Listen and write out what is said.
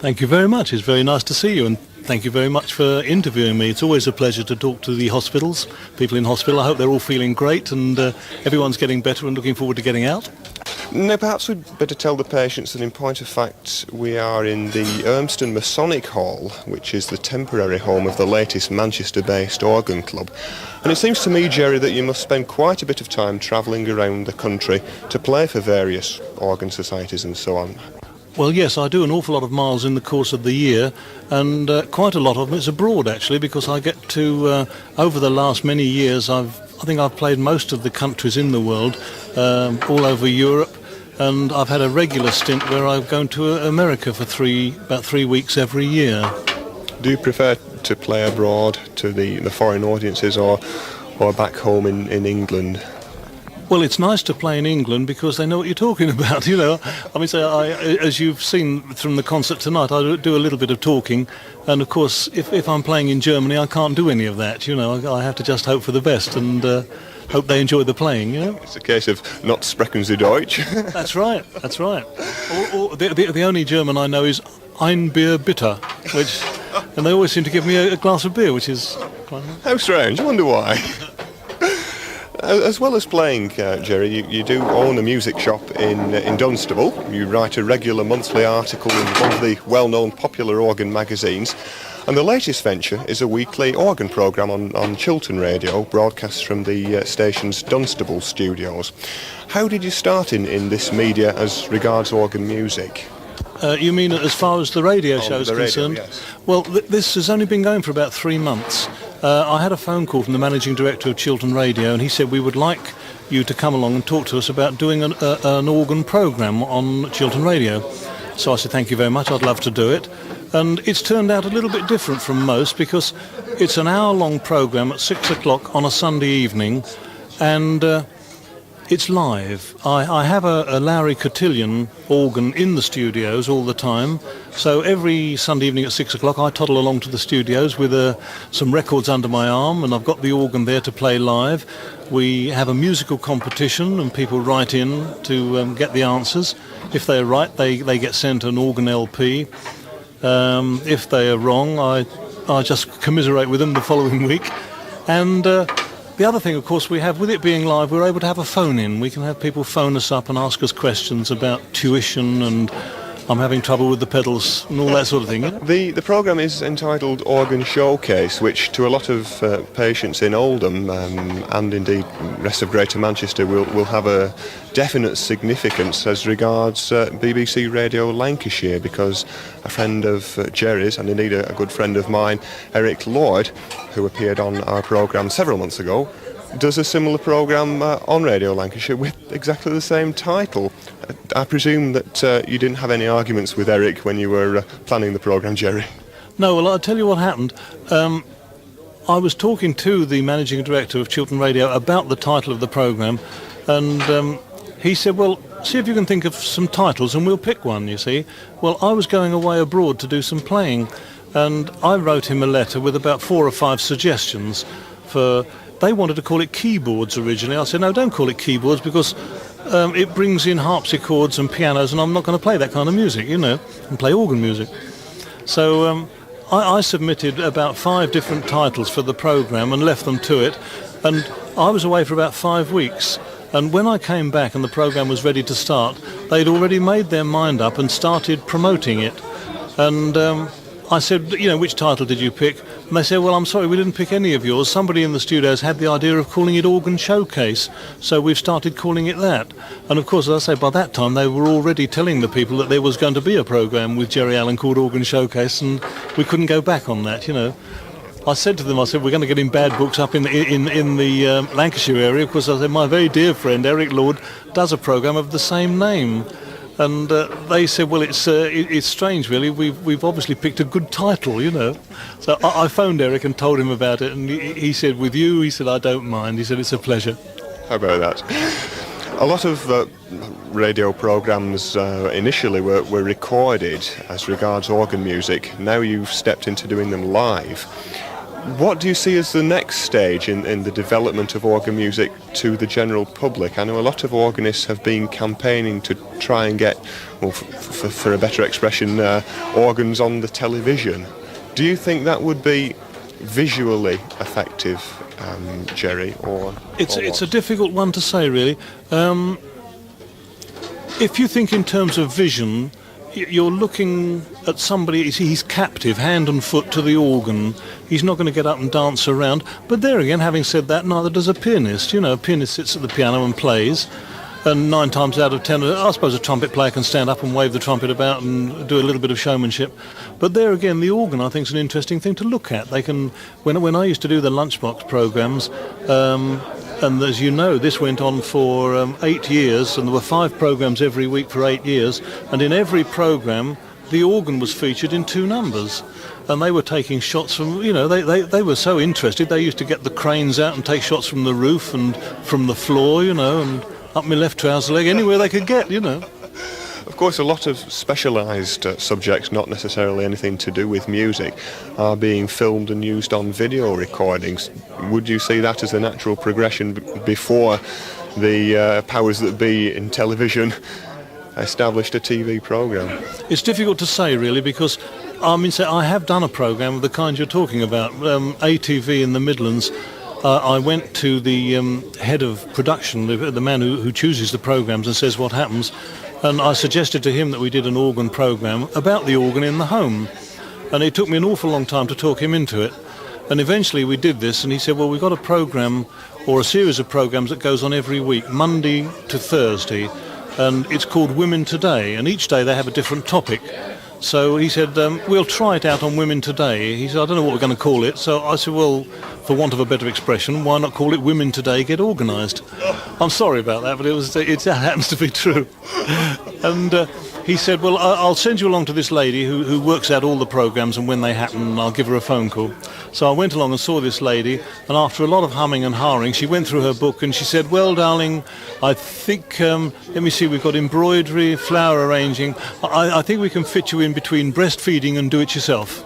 Thank you very much. It's very nice to see you, and thank you very much for interviewing me. It's always a pleasure to talk to the hospitals, people in hospital. I hope they're all feeling great and everyone's getting better and looking forward to getting out. Now, perhaps we'd better tell the patients that in point of fact we are in the Urmston Masonic Hall, which is the temporary home of the latest Manchester-based organ club. And it seems to me, Jerry, that you must spend quite a bit of time travelling around the country to play for various organ societies and so on. Well, yes, I do an awful lot of miles in the course of the year, and quite a lot of them is abroad, actually, because I get to, over the last many years, I think I've played most of the countries in the world, all over Europe, and I've had a regular stint where I've gone to America for about 3 weeks every year. Do you prefer to play abroad to the foreign audiences or back home in England? Well, it's nice to play in England because they know what you're talking about, you know. I mean, as you've seen from the concert tonight, I do a little bit of talking, and of course, if I'm playing in Germany, I can't do any of that, you know. I have to just hope for the best and hope they enjoy the playing, you know. It's a case of not sprechen Sie Deutsch. That's right. Or the only German I know is Ein Bier bitter, and they always seem to give me a glass of beer, which is quite nice. How strange, I wonder why. As well as playing, Jerry, you do own a music shop in Dunstable. You write a regular monthly article in one of the well-known popular organ magazines. And the latest venture is a weekly organ programme on Chiltern Radio, broadcast from the station's Dunstable studios. How did you start in this media as regards organ music? You mean as far as the radio show is concerned? Yes. Well, this has only been going for about 3 months. I had a phone call from the managing director of Chiltern Radio, and he said we would like you to come along and talk to us about doing an organ programme on Chiltern Radio. So I said, thank you very much, I'd love to do it. And it's turned out a little bit different from most because it's an hour-long programme at 6 o'clock on a Sunday evening, and it's live. I have a Lowry Cotillion organ in the studios all the time, so every Sunday evening at 6 o'clock I toddle along to the studios with some records under my arm, and I've got the organ there to play live. We have a musical competition and people write in to get the answers. If they're right, they get sent an organ LP. If they are wrong, I just commiserate with them the following week. And the other thing, of course, we have, with it being live, we're able to have a phone-in. We can have people phone us up and ask us questions about tuition and I'm having trouble with the pedals and all that sort of thing. The programme is entitled Organ Showcase, which to a lot of patients in Oldham and indeed rest of Greater Manchester will have a definite significance as regards BBC Radio Lancashire, because a friend of Jerry's, and indeed a good friend of mine, Eric Lloyd, who appeared on our programme several months ago, does a similar programme on Radio Lancashire with exactly the same title. I presume that you didn't have any arguments with Eric when you were planning the programme, Jerry? No, well, I'll tell you what happened. I was talking to the managing director of Chiltern Radio about the title of the programme, and he said, well, see if you can think of some titles and we'll pick one, you see. Well, I was going away abroad to do some playing, and I wrote him a letter with about 4 or 5 suggestions for... They wanted to call it keyboards originally. I said, no, don't call it keyboards because it brings in harpsichords and pianos, and I'm not going to play that kind of music, you know, and play organ music. So I submitted about 5 different titles for the programme and left them to it, and I was away for about 5 weeks. And when I came back and the programme was ready to start, they'd already made their mind up and started promoting it. And I said, you know, which title did you pick? And they said, well, I'm sorry, we didn't pick any of yours. Somebody in the studios had the idea of calling it Organ Showcase, so we've started calling it that. And of course, as I say, by that time, they were already telling the people that there was going to be a programme with Jerry Allen called Organ Showcase, and we couldn't go back on that, you know. I said to them, we're going to get in bad books up in the Lancashire area, because I said, my very dear friend Eric Lord does a programme of the same name. And they said, well, it's strange, really. We've obviously picked a good title, you know. So I phoned Eric and told him about it, and he said, with you, he said, I don't mind. He said, it's a pleasure. How about that? A lot of radio programmes initially were recorded as regards organ music. Now you've stepped into doing them live. What do you see as the next stage in the development of organ music to the general public? I know a lot of organists have been campaigning to try and get, well, for a better expression, organs on the television. Do you think that would be visually effective, Jerry, or it's a difficult one to say, really. If you think in terms of vision, you're looking at somebody, he's captive, hand and foot to the organ. He's not going to get up and dance around. But there again, having said that, neither does a pianist. You know, a pianist sits at the piano and plays, and 9 times out of 10, I suppose a trumpet player can stand up and wave the trumpet about and do a little bit of showmanship. But there again, the organ, I think, is an interesting thing to look at. They can, when I used to do the lunchbox programs, and as you know, this went on for 8 years, and there were 5 programs every week for 8 years, and in every program, the organ was featured in 2 numbers. And they were taking shots from, you know, they were so interested, they used to get the cranes out and take shots from the roof and from the floor, you know, and up my left trouser leg, anywhere they could get, you know. Of course, a lot of specialised subjects, not necessarily anything to do with music, are being filmed and used on video recordings. Would you see that as a natural progression before the powers that be in television established a TV programme? It's difficult to say, really, because I have done a programme of the kind you're talking about, ATV in the Midlands. I went to the head of production, the man who chooses the programmes and says what happens, and I suggested to him that we did an organ programme about the organ in the home. And it took me an awful long time to talk him into it. And eventually we did this, and he said, well, we've got a programme or a series of programmes that goes on every week, Monday to Thursday, and it's called Women Today, and each day they have a different topic. So he said, we'll try it out on Women Today. He said, I don't know what we're going to call it. So I said, well, for want of a better expression, why not call it Women Today Get Organised? I'm sorry about that, but it happens to be true. And he said, well, I'll send you along to this lady who works out all the programmes and when they happen, and I'll give her a phone call. So I went along and saw this lady, and after a lot of humming and hawing, she went through her book and she said, well, darling, I think, let me see, we've got embroidery, flower arranging. I think we can fit you in between breastfeeding and do-it-yourself.